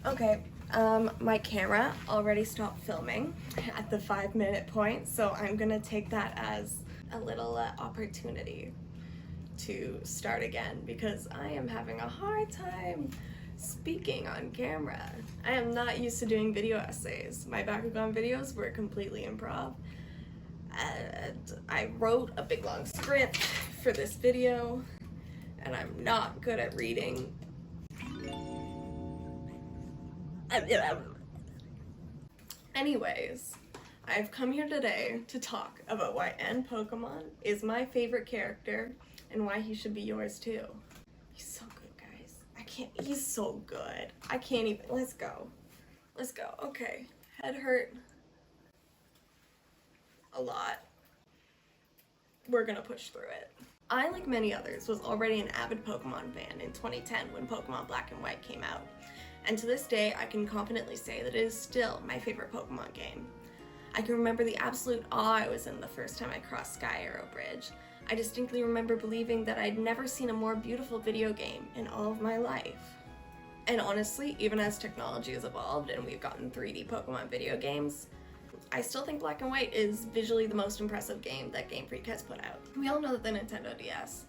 Okay, my camera already stopped filming at the 5-minute point, so I'm gonna take that as a little opportunity to start again because I am having a hard time speaking on camera. I am not used to doing video essays. My Bakugan videos were completely improv. And I wrote a big long script for this video, and I'm not good at reading. Anyways, I've come here today to talk about why N Pokémon is my favorite character and why he should be yours too. He's so good, guys. He's so good. I can't even, let's go. Let's go. Okay, head hurt a lot. We're gonna push through it. I, like many others, was already an avid Pokemon fan in 2010 when Pokemon Black and White came out. And to this day, I can confidently say that it is still my favorite Pokemon game. I can remember the absolute awe I was in the first time I crossed Sky Arrow Bridge. I distinctly remember believing that I'd never seen a more beautiful video game in all of my life. And honestly, even as technology has evolved and we've gotten 3D Pokemon video games, I still think Black and White is visually the most impressive game that Game Freak has put out. We all know that the Nintendo DS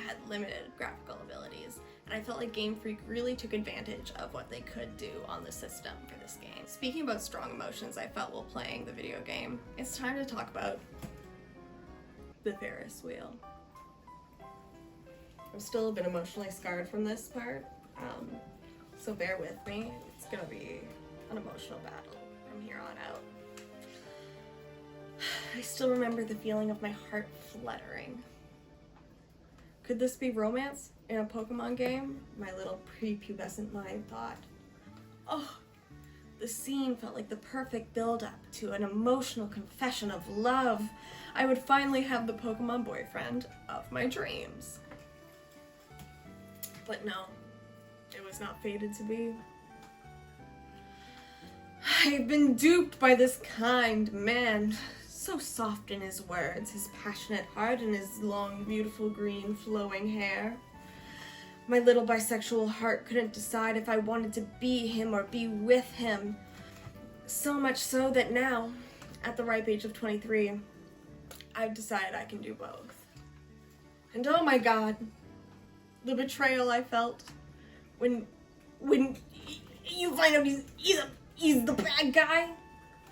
had limited graphical abilities, and I felt like Game Freak really took advantage of what they could do on the system for this game. Speaking about strong emotions I felt while playing the video game, it's time to talk about the Ferris wheel. I'm still a bit emotionally scarred from this part, so bear with me. It's gonna be an emotional battle from here on out. I still remember the feeling of my heart fluttering. Could this be romance in a Pokemon game? My little prepubescent mind thought. Oh, the scene felt like the perfect build-up to an emotional confession of love. I would finally have the Pokemon boyfriend of my dreams. But no, it was not fated to be. I've been duped by this kind man. So soft in his words, his passionate heart, and his long, beautiful green flowing hair. My little bisexual heart couldn't decide if I wanted to be him or be with him. So much so that now, at the ripe age of 23, I've decided I can do both. And oh my god, the betrayal I felt when you find out he's the bad guy.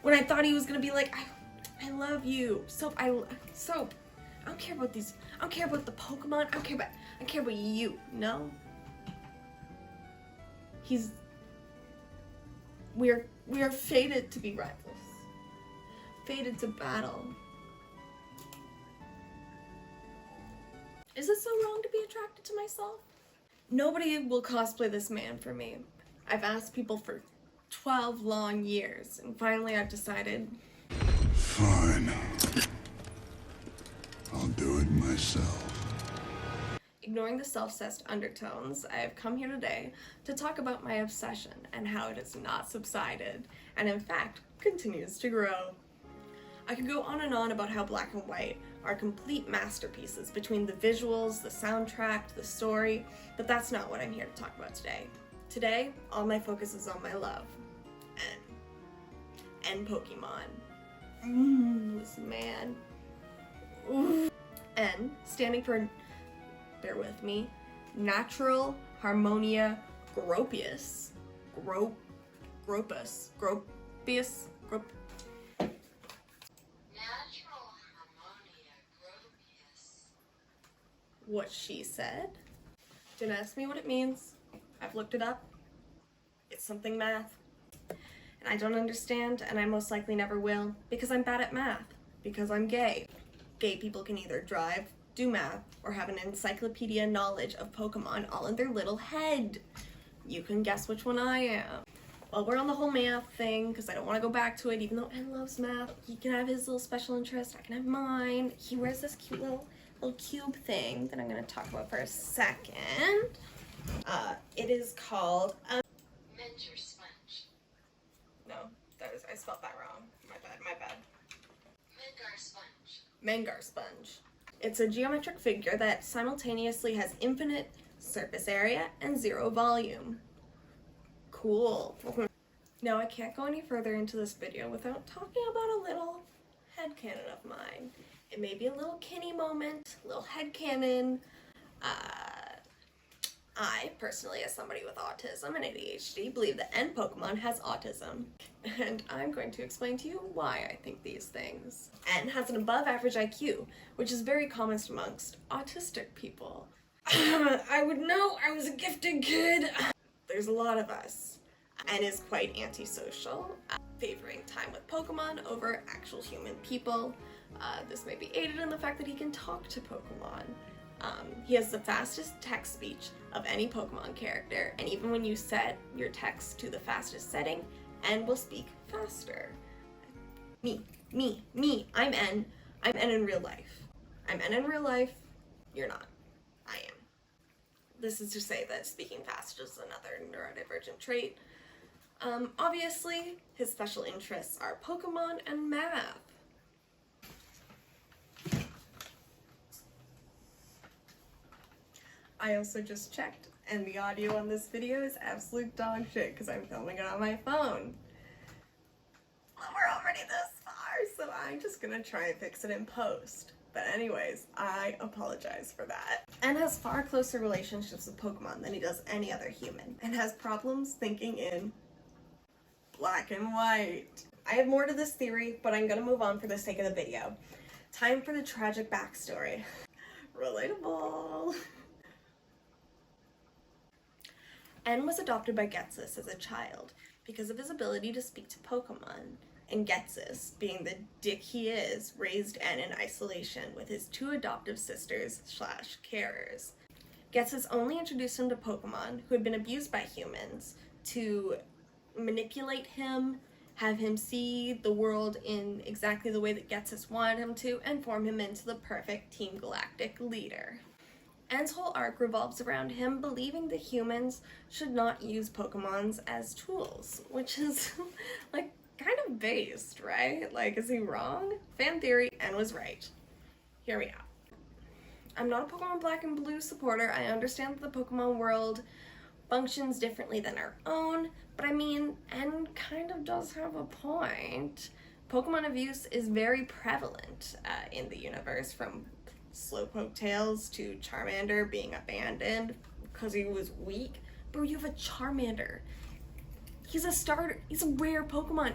When I thought he was gonna be like, I love you, Soap. I don't care about these. I don't care about the Pokemon. I care about you. No. We are fated to be rivals. Fated to battle. Is it so wrong to be attracted to myself? Nobody will cosplay this man for me. I've asked people for 12 long years, and finally I've decided. Fine. I'll do it myself. Ignoring the self-cessed undertones, I have come here today to talk about my obsession and how it has not subsided, and in fact, continues to grow. I could go on and on about how Black and White are complete masterpieces between the visuals, the soundtrack, the story, but that's not what I'm here to talk about today. Today, all my focus is on my love. And Pokemon. This man. Ooh. N, standing for, bear with me, Natural Harmonia Gropius. Gropius. Natural Harmonia Gropius. What she said. Don't ask me what it means. I've looked it up. It's something math. And I don't understand, and I most likely never will, because I'm bad at math, because I'm gay. Gay people can either drive, do math, or have an encyclopedia knowledge of Pokemon all in their little head. You can guess which one I am. Well, we're on the whole math thing, because I don't want to go back to it, even though N loves math. He can have his little special interest, I can have mine. He wears this cute little cube thing that I'm going to talk about for a second. It is called Mentor Sponge. No, I spelled that wrong. My bad. Mengar Sponge. Mengar Sponge. It's a geometric figure that simultaneously has infinite surface area and zero volume. cool. Now I can't go any further into this video without talking about a little headcanon of mine. It may be a little Kinney moment, a little headcanon. I, personally, as somebody with autism and ADHD, believe that N Pokemon has autism. And I'm going to explain to you why I think these things. N has an above average IQ, which is very common amongst autistic people. I would know I was a gifted kid. There's a lot of us. N is quite antisocial, favoring time with Pokemon over actual human people. This may be aided in the fact that he can talk to Pokemon. He has the fastest text speech of any Pokemon character, and even when you set your text to the fastest setting, N will speak faster. Me, I'm N. I'm N in real life. I'm N in real life, you're not. I am. This is to say that speaking fast is another neurodivergent trait. Obviously, his special interests are Pokemon and math. I also just checked, and the audio on this video is absolute dog shit because I'm filming it on my phone. Well, we're already this far, so I'm just gonna try and fix it in post. But anyways, I apologize for that. N has far closer relationships with Pokemon than he does any other human, and has problems thinking in black and white. I have more to this theory, but I'm gonna move on for the sake of the video. Time for the tragic backstory. Relatable. N was adopted by Getsus as a child because of his ability to speak to Pokemon, and Getsus, being the dick he is, raised N in isolation with his two adoptive sisters / carers. Getsus only introduced him to Pokemon who had been abused by humans to manipulate him, have him see the world in exactly the way that Getsus wanted him to, and form him into the perfect Team Galactic leader. N's whole arc revolves around him believing that humans should not use Pokemons as tools, which is, like, kind of based, right? Like, is he wrong? Fan theory, N was right. Hear me out. I'm not a Pokemon Black and Blue supporter. I understand that the Pokemon world functions differently than our own, but I mean, N kind of does have a point. Pokemon abuse is very prevalent in the universe, from Slowpoke Tales to Charmander being abandoned because he was weak. Bro, you have a Charmander. He's a starter. He's a rare Pokemon.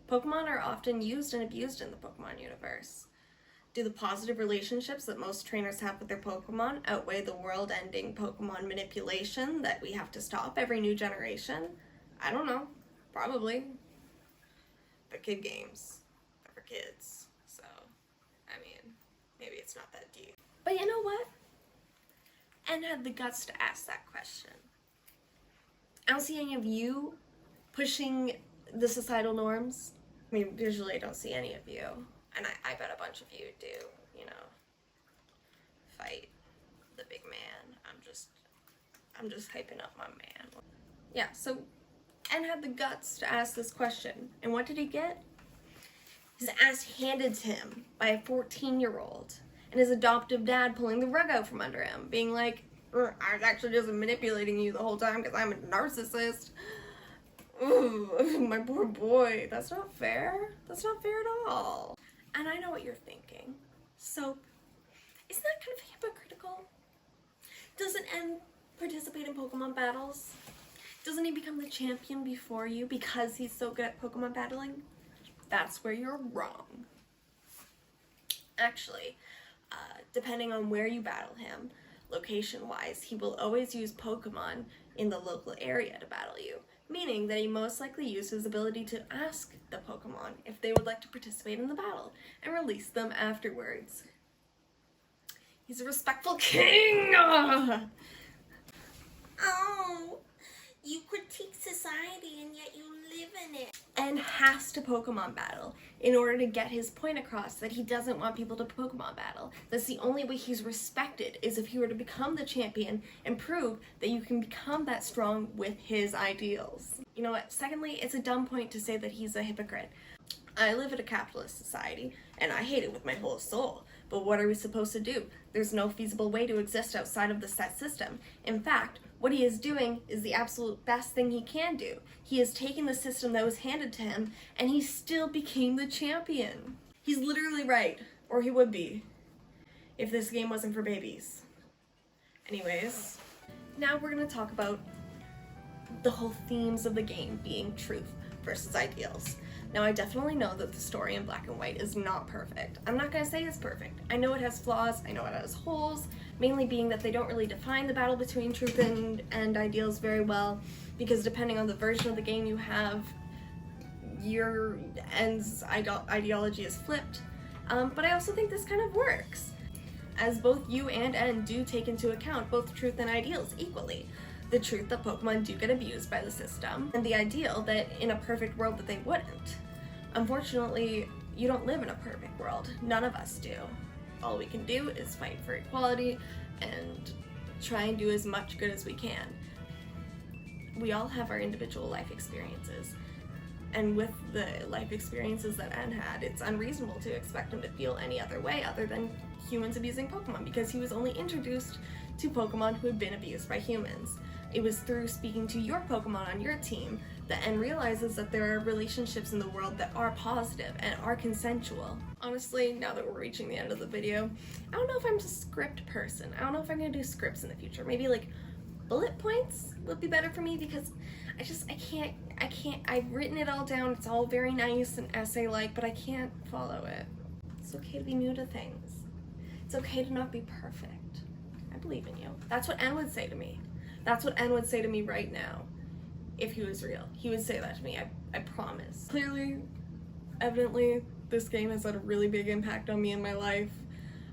Pokemon are often used and abused in the Pokemon universe. Do the positive relationships that most trainers have with their Pokemon outweigh the world-ending Pokemon manipulation that we have to stop every new generation? I don't know. Probably. But kid games. They're for kids. So, I mean, maybe it's not that deep. But you know what? N had the guts to ask that question. I don't see any of you pushing the societal norms. I mean, visually I don't see any of you. And I bet a bunch of you do, you know, fight the big man. I'm just hyping up my man. Yeah, so N had the guts to ask this question. And what did he get? His ass handed to him by a 14-year-old. And his adoptive dad pulling the rug out from under him, being like, I was actually just manipulating you the whole time because I'm a narcissist. Ooh, my poor boy. That's not fair. That's not fair at all. And I know what you're thinking. So, isn't that kind of hypocritical? Doesn't N participate in Pokemon battles? Doesn't he become the champion before you because he's so good at Pokemon battling? That's where you're wrong. Actually, depending on where you battle him, location-wise, he will always use Pokemon in the local area to battle you, meaning that he most likely used his ability to ask the Pokemon if they would like to participate in the battle and release them afterwards. He's a respectful king! Oh, you critique society and yet you live in it. N has to Pokemon battle in order to get his point across that he doesn't want people to Pokemon battle. That's the only way he's respected, is if he were to become the champion and prove that you can become that strong with his ideals. You know what? Secondly, it's a dumb point to say that he's a hypocrite. I live in a capitalist society, and I hate it with my whole soul. But what are we supposed to do? There's no feasible way to exist outside of the set system. In fact, What he is doing is the absolute best thing he can do. He has taken the system that was handed to him, and he still became the champion. He's literally right, or he would be, if this game wasn't for babies. Anyways, now we're gonna talk about the whole themes of the game being truth versus ideals. Now, I definitely know that the story in Black and White is not perfect. I'm not gonna say it's perfect. I know it has flaws, I know it has holes, mainly being that they don't really define the battle between truth and ideals very well, because depending on the version of the game you have, your end's ideology is flipped. But I also think this kind of works, as both you and N do take into account both truth and ideals equally. The truth that Pokemon do get abused by the system, and the ideal that in a perfect world that they wouldn't. Unfortunately, you don't live in a perfect world. None of us do. All we can do is fight for equality and try and do as much good as we can. We all have our individual life experiences, and with the life experiences that N had, it's unreasonable to expect him to feel any other way other than humans abusing Pokemon, because he was only introduced to Pokemon who had been abused by humans. It was through speaking to your Pokemon on your team that N realizes that there are relationships in the world that are positive and are consensual. Honestly, now that we're reaching the end of the video, I don't know if I'm a script person. I don't know if I'm gonna do scripts in the future. Maybe like bullet points would be better for me, because I can't, I've written it all down. It's all very nice and essay-like, but I can't follow it. It's okay to be new to things. It's okay to not be perfect. I believe in you. That's what N would say to me. That's what N would say to me right now, if he was real. He would say that to me, I promise. Clearly, evidently, this game has had a really big impact on me in my life,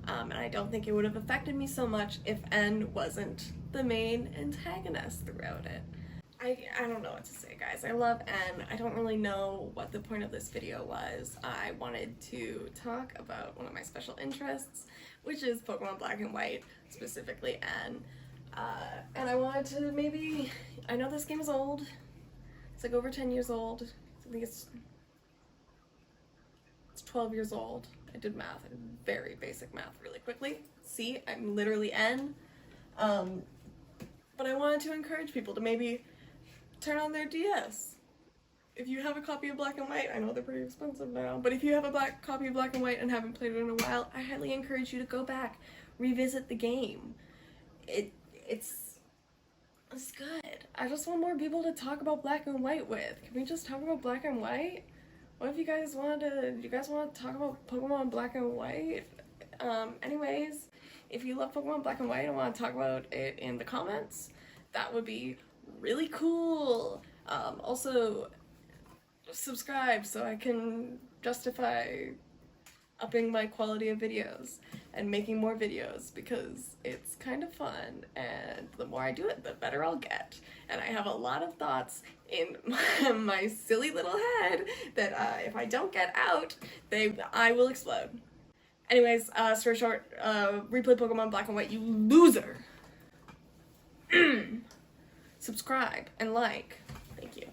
and I don't think it would have affected me so much if N wasn't the main antagonist throughout it. I don't know what to say, guys. I love N. I don't really know what the point of this video was. I wanted to talk about one of my special interests, which is Pokemon Black and White, specifically N. And I wanted to maybe, I know this game is old, it's like over 10 years old, I think it's 12 years old. I did math, very basic math really quickly. See, I'm literally N. But I wanted to encourage people to maybe turn on their DS. If you have a copy of Black and White, I know they're pretty expensive now, but if you have a copy of Black and White and haven't played it in a while, I highly encourage you to go back, revisit the game. It's good. I just want more people to talk about Black and White with. Can we just talk about Black and White? What if you guys want to talk about Pokemon Black and White? Anyways, if you love Pokemon Black and White and want to talk about it in the comments, that would be really cool. Also, subscribe so I can justify upping my quality of videos and making more videos, because it's kind of fun, and the more I do it, the better I'll get. And I have a lot of thoughts in my silly little head that if I don't get out, I will explode. Anyways, story short, replay Pokemon Black and White, you loser! Subscribe and like. Thank you.